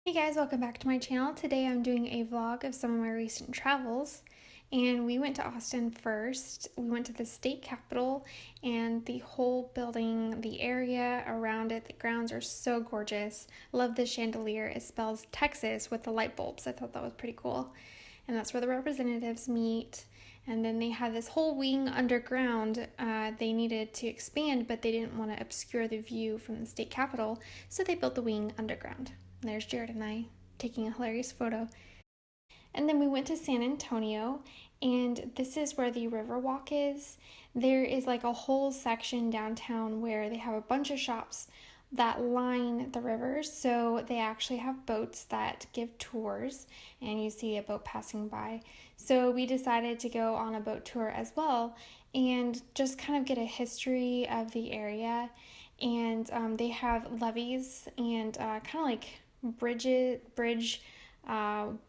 Hey guys, welcome back to my channel. Today I'm doing a vlog of some of my recent travels, and we went to Austin first. We went to the state capitol, and the whole building, the area around it, the grounds are so gorgeous. Love the chandelier. It spells Texas with the light bulbs. I thought that was pretty cool. And that's where the representatives meet. And then they had this whole wing underground. They needed to expand, but they didn't want to obscure the view from the state capitol, so they built the wing underground. There's Jared and I taking a hilarious photo. And then we went to San Antonio, and this is where the Riverwalk is. There is like a whole section downtown where they have a bunch of shops that line the rivers. So they actually have boats that give tours, and you see a boat passing by. So we decided to go on a boat tour as well and just kind of get a history of the area. And they have levees and kind of like bridge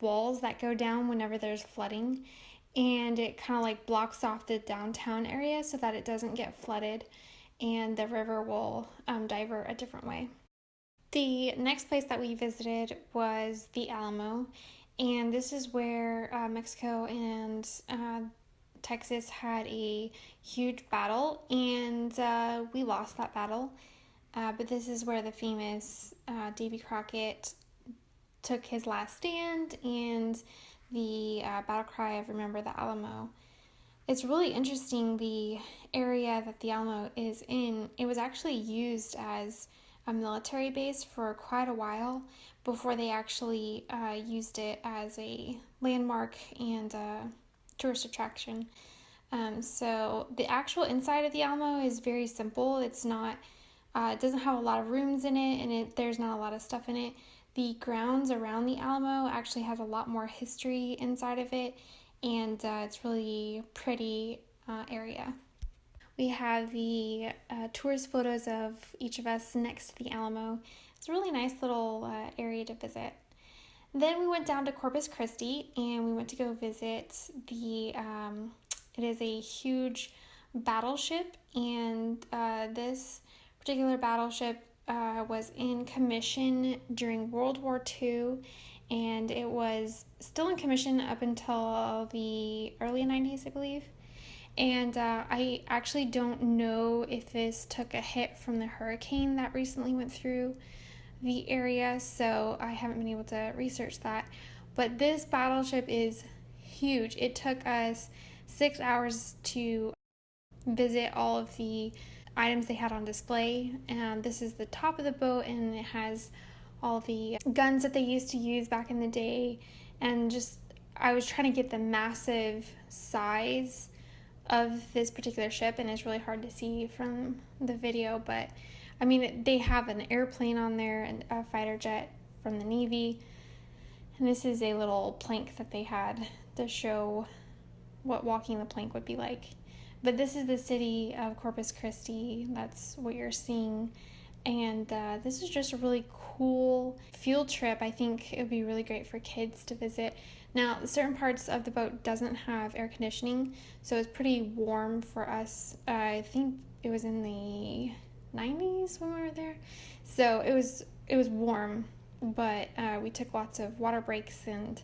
walls that go down whenever there's flooding, and it kind of like blocks off the downtown area so that it doesn't get flooded and the river will divert a different way. The next place that we visited was the Alamo, and this is where Mexico and Texas had a huge battle, and we lost that battle. But this is where the famous Davy Crockett took his last stand, and the battle cry of Remember the Alamo. It's really interesting, the area that the Alamo is in. It was actually used as a military base for quite a while before they actually used it as a landmark and tourist attraction. So the actual inside of the Alamo is very simple. It's not it doesn't have a lot of rooms in it, and there's not a lot of stuff in it. The grounds around the Alamo actually has a lot more history inside of it, and it's really pretty area. We have the tourist photos of each of us next to the Alamo. It's a really nice little area to visit. Then we went down to Corpus Christi, and we went to go visit the, it is a huge battleship, and this particular battleship was in commission during World War II, and it was still in commission up until the early 90s, I believe. And I actually don't know if this took a hit from the hurricane that recently went through the area, so I haven't been able to research that. But this battleship is huge. It took us 6 hours to visit all of the items they had on display, and this is the top of the boat, and it has all the guns that they used to use back in the day. And just I was trying to get the massive size of this particular ship, and it's really hard to see from the video, but I mean, they have an airplane on there and a fighter jet from the Navy, and this is a little plank that they had to show what walking the plank would be like. But this is the city of Corpus Christi. That's what you're seeing. And this is just a really cool field trip. I think it would be really great for kids to visit. Now, certain parts of the boat doesn't have air conditioning, so it's pretty warm for us. I think it was in the 90s when we were there. So it was warm, but we took lots of water breaks and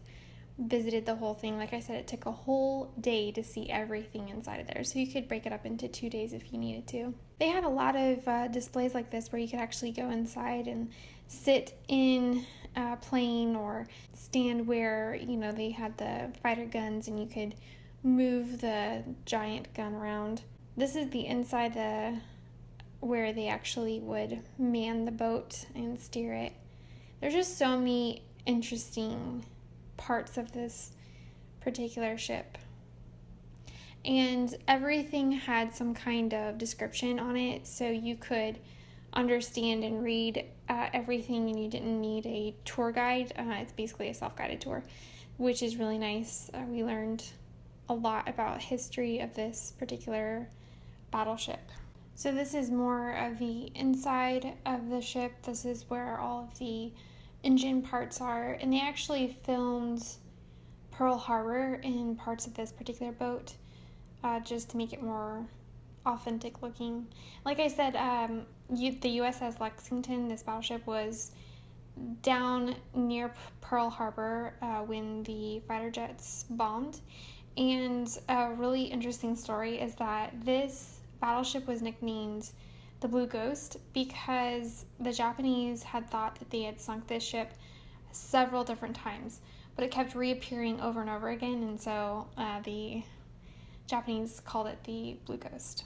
visited the whole thing. Like I said, it took a whole day to see everything inside of there, so you could break it up into 2 days if you needed to. They had a lot of displays like this where you could actually go inside and sit in a plane or stand where, you know, they had the fighter guns and you could move the giant gun around. This is the inside where they actually would man the boat and steer it. There's just so many interesting parts of this particular ship, and everything had some kind of description on it, so you could understand and read everything, and you didn't need a tour guide. It's basically a self-guided tour, which is really nice. We learned a lot about history of this particular battleship. So this is more of the inside of the ship. This is where all of the engine parts are, and they actually filmed Pearl Harbor in parts of this particular boat just to make it more authentic looking. Like I said, the USS Lexington, this battleship, was down near Pearl Harbor when the fighter jets bombed. And a really interesting story is that this battleship was nicknamed the Blue Ghost because the Japanese had thought that they had sunk this ship several different times, but it kept reappearing over and over again, and so the Japanese called it the Blue Ghost.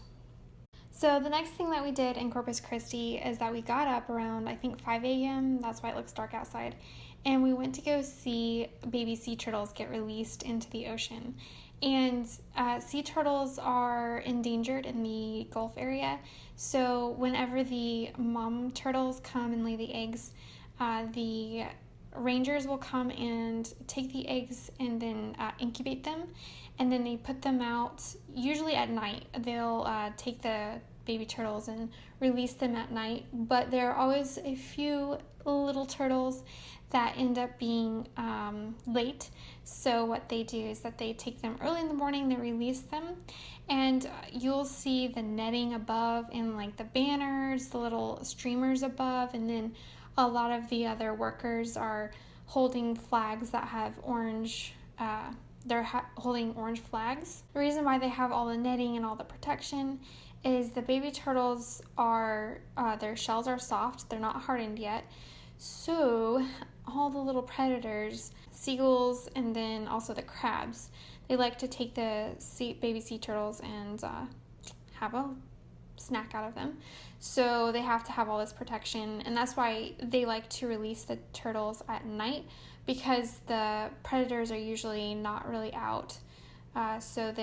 So the next thing that we did in Corpus Christi is that we got up around, I think, 5 a.m. That's why it looks dark outside. And we went to go see baby sea turtles get released into the ocean. And sea turtles are endangered in the Gulf area. So whenever the mom turtles come and lay the eggs, the rangers will come and take the eggs and then incubate them. And then they put them out, usually at night. They'll take the baby turtles and release them at night. But there are always a few little turtles that end up being late. So what they do is that they take them early in the morning, they release them, and you'll see the netting above and like the banners, the little streamers above, and then a lot of the other workers are holding flags that have orange, holding orange flags. The reason why they have all the netting and all the protection is the baby turtles are, their shells are soft, they're not hardened yet. So all the little predators, seagulls, and then also the crabs, they like to take the baby sea turtles and have a snack out of them. So they have to have all this protection, and that's why they like to release the turtles at night, because the predators are usually not really out. So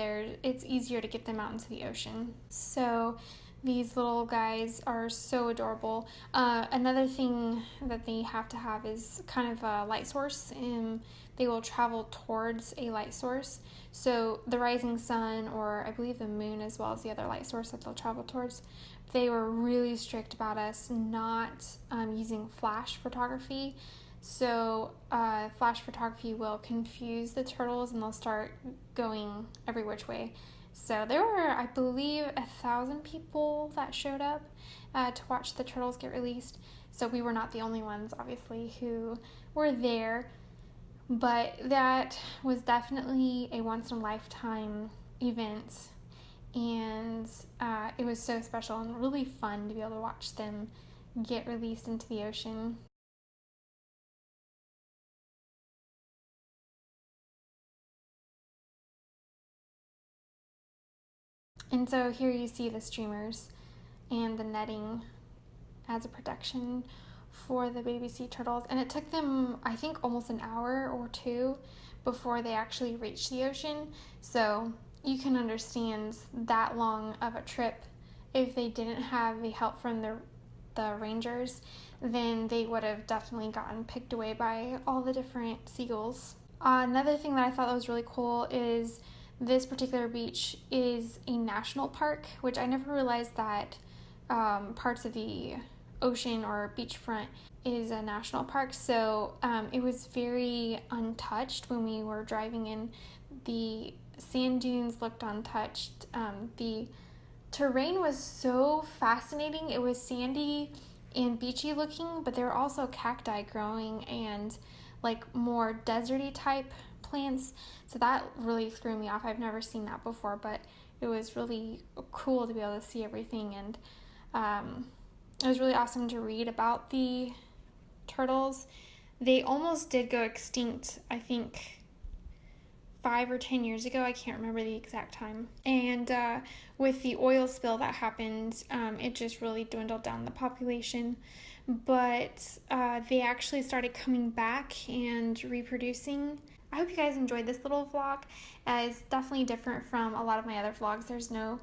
it's easier to get them out into the ocean. So these little guys are so adorable. Another thing that they have to have is kind of a light source, and they will travel towards a light source. So the rising sun, or I believe the moon as well as the other light source that they'll travel towards, they were really strict about us not using flash photography. So flash photography will confuse the turtles and they'll start going every which way. So there were, I believe, 1,000 people that showed up to watch the turtles get released. So we were not the only ones, obviously, who were there. But that was definitely a once-in-a-lifetime event. And it was so special and really fun to be able to watch them get released into the ocean. And so here you see the streamers and the netting as a protection for the baby sea turtles. And it took them, I think, almost an hour or two before they actually reached the ocean. So you can understand that long of a trip. If they didn't have the help from the rangers, then they would have definitely gotten picked away by all the different seagulls. Another thing that I thought that was really cool is this particular beach is a national park, which I never realized that parts of the ocean or beachfront is a national park. So it was very untouched when we were driving in. The sand dunes looked untouched. The terrain was so fascinating. It was sandy and beachy looking, but there were also cacti growing and like more deserty type plants. So that really threw me off. I've never seen that before, but it was really cool to be able to see everything. And it was really awesome to read about the turtles. They almost did go extinct, I think 5 or 10 years ago. I can't remember the exact time. And with the oil spill that happened, it just really dwindled down the population. But they actually started coming back and reproducing. I hope you guys enjoyed this little vlog. It's definitely different from a lot of my other vlogs. There's no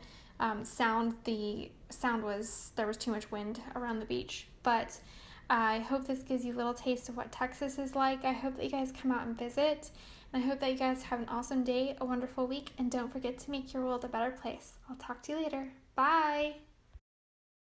sound. There was too much wind around the beach. But I hope this gives you a little taste of what Texas is like. I hope that you guys come out and visit. And I hope that you guys have an awesome day, a wonderful week, and don't forget to make your world a better place. I'll talk to you later. Bye!